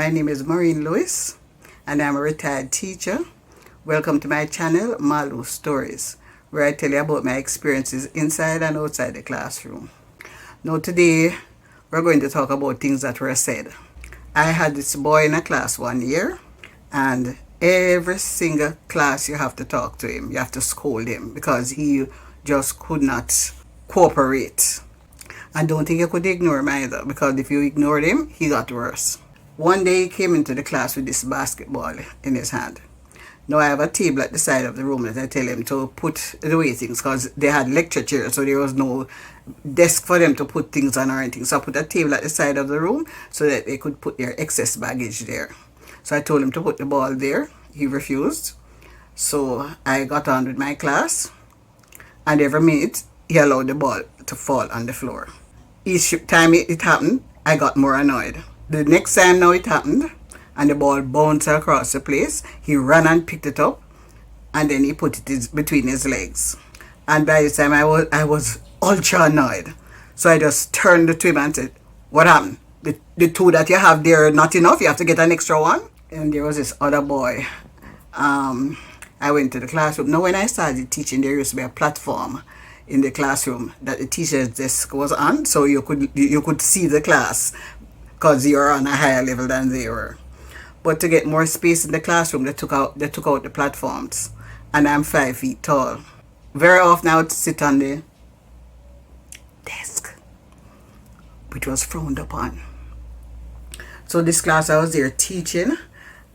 My name is Maureen Lewis and I'm a retired teacher. Welcome to my channel, Malu Stories, where I tell you about my experiences inside and outside the classroom. Now today, we're going to talk about things that were said. I had this boy in a class one year, and every single class you have to talk to him. You have to scold him because he just could not cooperate. And don't think you could ignore him either, because if you ignored him, he got worse. One day he came into the class with this basketball in his hand. Now I have a table at the side of the room that I tell him to put away things, because they had lecture chairs, so there was no desk for them to put things on or anything. So I put a table at the side of the room so that they could put their excess baggage there. So I told him to put the ball there. He refused. So I got on with my class, and every minute he allowed the ball to fall on the floor. Each time it happened, I got more annoyed. The next time now it happened, and the ball bounced across the place, he ran and picked it up, and then he put it between his legs. And by the time I was ultra annoyed. So I just turned to him and said, "What happened? The two that you have there are not enough? You have to get an extra one?" And there was this other boy. I went to the classroom. Now when I started teaching, there used to be a platform in the classroom that the teacher's desk was on, so you could see the class because you were on a higher level than they were. But to get more space in the classroom, they took out the platforms, and I'm 5 feet tall. Very often I would sit on the desk, which was frowned upon. So this class I was there teaching,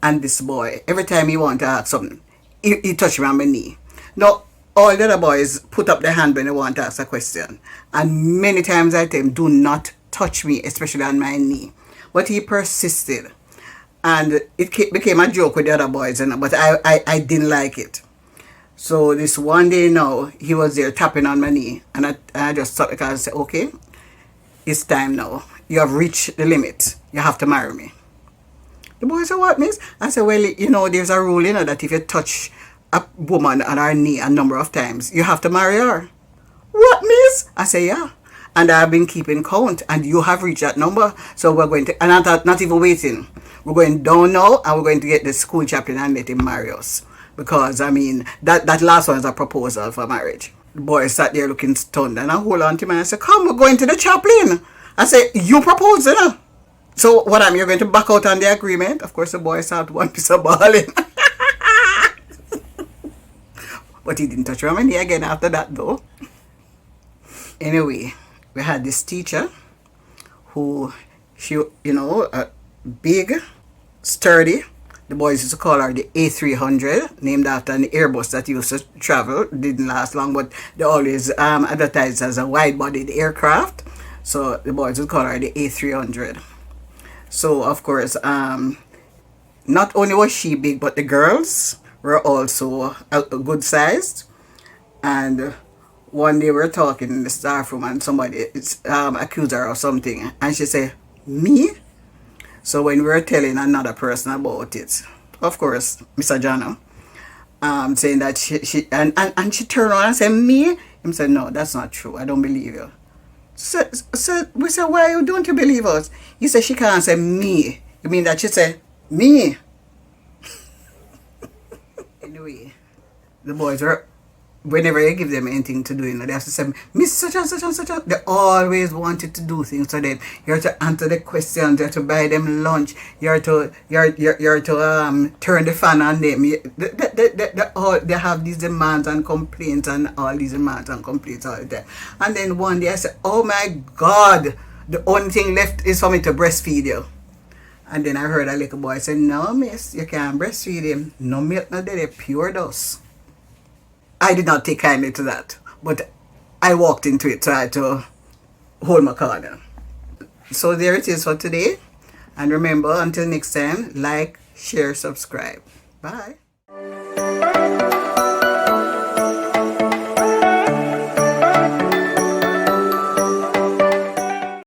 and this boy, every time he wanted to ask something, he touched me on my knee. Now, all the other boys put up their hand when they want to ask a question. And many times I tell him, do not touch me, especially on my knee. But he persisted. And it became a joke with the other boys, but I didn't like it. So this one day now, he was there tapping on my knee. And I just stopped because I said, "Okay, it's time now. You have reached the limit. You have to marry me." The boy said, "What, miss?" I said, "Well, there's a rule, that if you touch a woman on her knee a number of times, you have to marry her." "What, miss?" I said, "Yeah. And I've been keeping count, and you have reached that number. So we're going to," and I thought, not even waiting. "We're going down now, and we're going to get the school chaplain and let him marry us." Because, that last one is a proposal for marriage. The boy sat there looking stunned, and I hold on to him and I said, "Come, we're going to the chaplain." I said, "You proposed, So what you're going to back out on the agreement?" Of course, the boy started one piece of balling. But he didn't touch my knee again after that, though. Anyway, we had this teacher who, she, big, sturdy. The boys used to call her the A300, named after an Airbus that used to travel. Didn't last long, but they always advertised as a wide-bodied aircraft. So the boys would call her the A300. So, of course, not only was she big, but the girls were also good sized. And one day we were talking in the staff room, and somebody accused her of something, and she said, "Me?" So when we were telling another person about it, of course, Mr. Jano, saying that she she turned around and said, "Me?" He said, "No, that's not true. I don't believe you." So we said, "Why don't you believe us?" He said, "She can't say me." You mean that she said, "Me?" Anyway, the boys were, whenever you give them anything to do, they have to say, "Miss such and such and such." They always wanted to do things to them. You have to answer the questions. You have to buy them lunch. You have to turn the fan on them. They have these demands and complaints, and all these demands and complaints all the time. And then one day I said, "Oh my God, the only thing left is for me to breastfeed you." And then I heard a little boy say, "No, miss, you can't breastfeed him. No milk, no dairy, pure dust." I did not take kindly to that, but I walked into it, tried to hold my corner. So there it is for today. And remember, until next time, like, share, subscribe. Bye.